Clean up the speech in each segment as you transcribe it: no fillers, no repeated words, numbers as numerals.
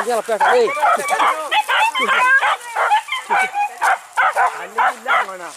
Jangan lepas kali. Ini hilang mana?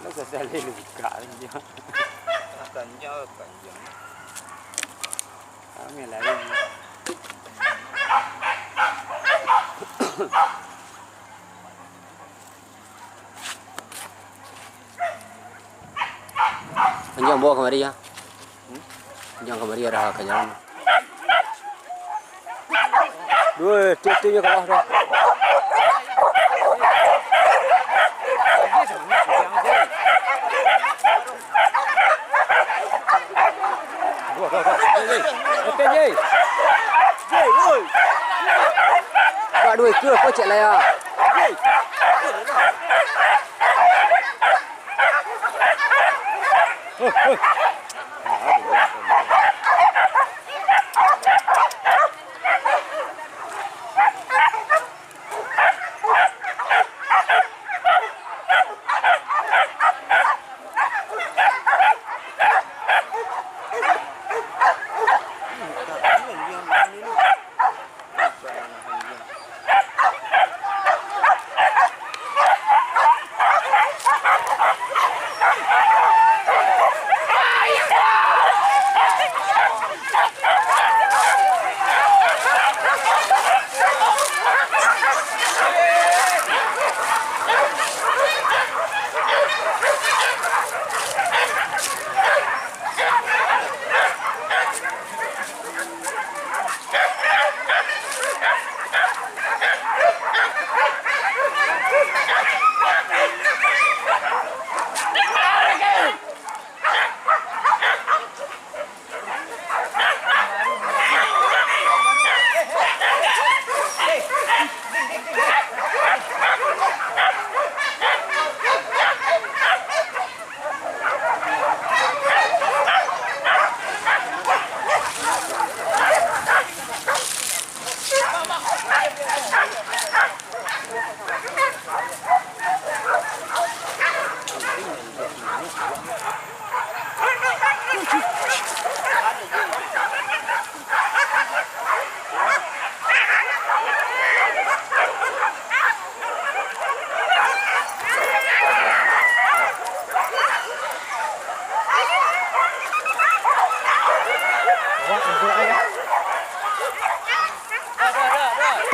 Nó sẽ lên được cả đi chứ. Tanya panjang. Kami lain. Panjang bawa kemari ya. Panjang kemari ada kajaran. Dua, tiga ke bawah dah. Pak duit ke kau cek lah ya.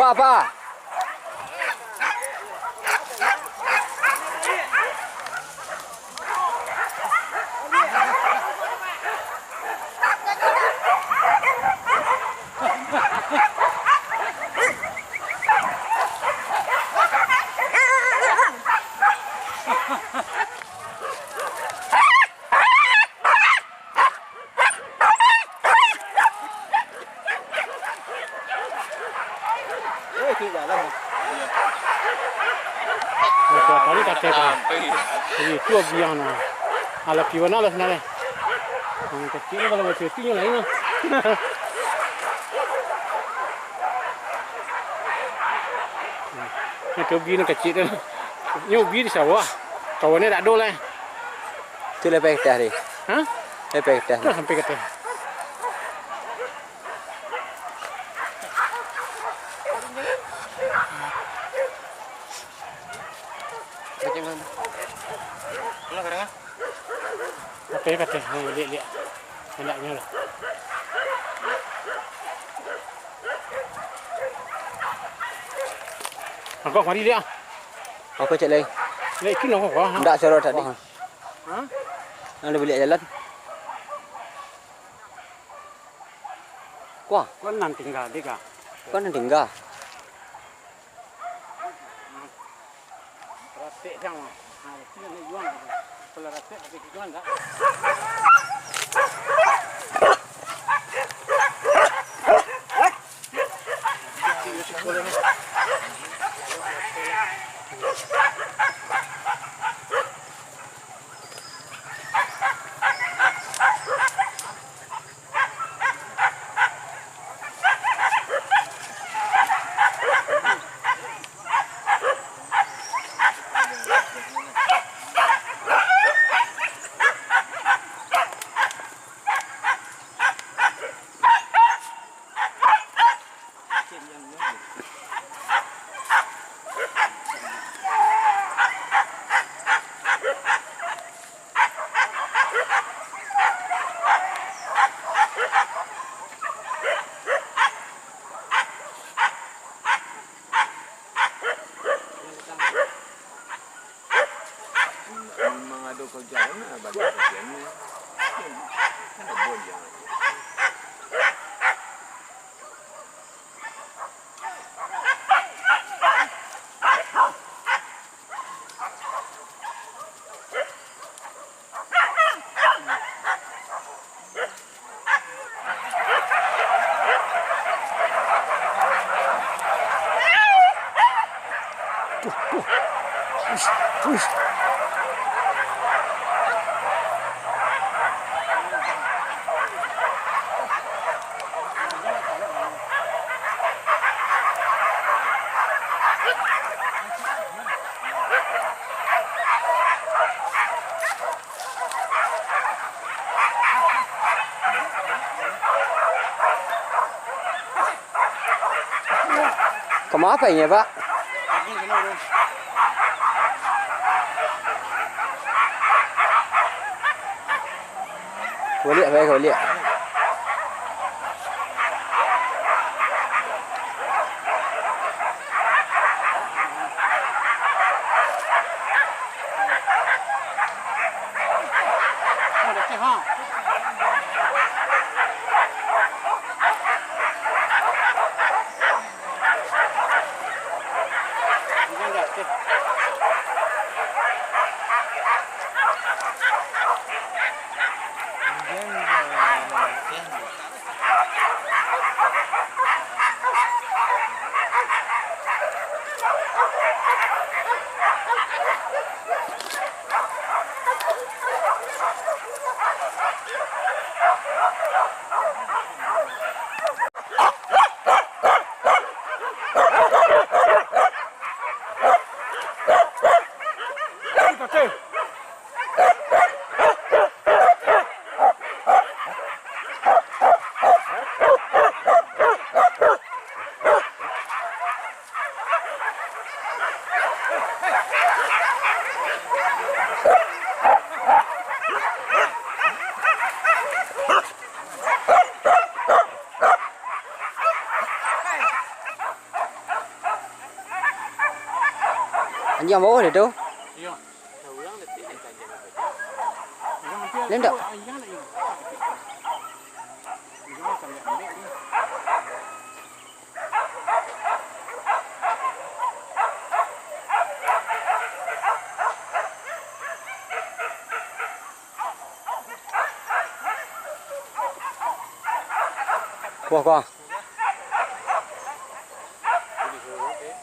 Pak. kata ini tua biang na ala piwana lah sana ang kecil kalau macam itu lain lah itu biang kecil tu nyu biang di sawah kawannya tak ada lah tu lepas dah ni ha lepas dah tu sampai kata macam mana Mana kadang ah? apa kata lihat anaknya lah Angkau mari dia. aku cek lagi Lek kini apa kau? tak sorot tadi Ha? ada beli jalan kuah Kau nan tinggal dia kah? kau nanti tinggal Ratik sama. Ha, sini ni jual. Kalau ratik tapi jual tak? Mga do ko dyan na balik ko yan. Ano bo yan? kamu apa ini pak kau lihat kau lihat Oh, dah ha. Jangan dah. anh em bố thì đâu Iya. lên đâu qua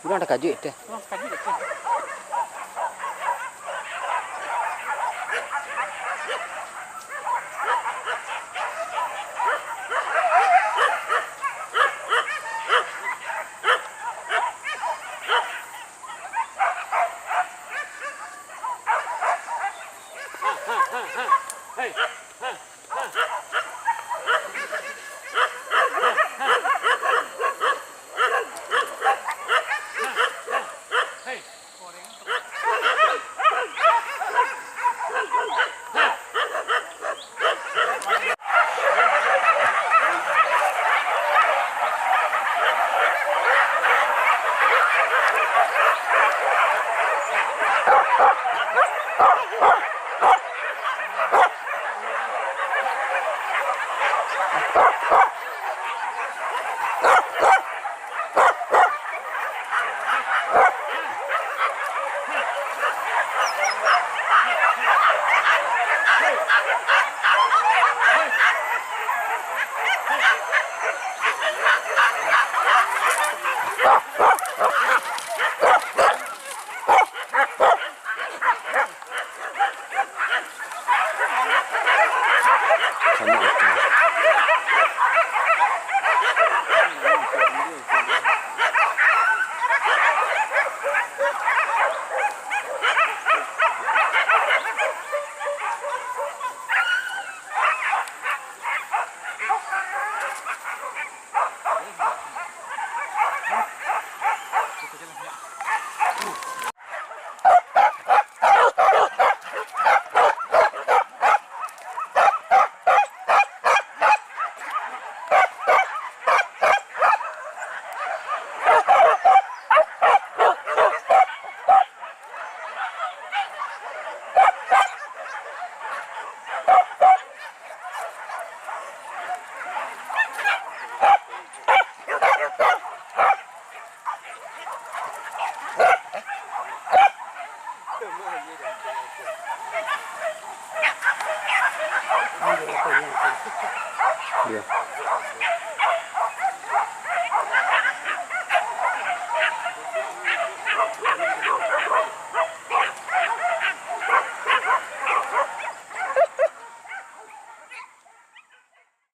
udah ada kaji itu Oh, kaji dah. ขนาดตัว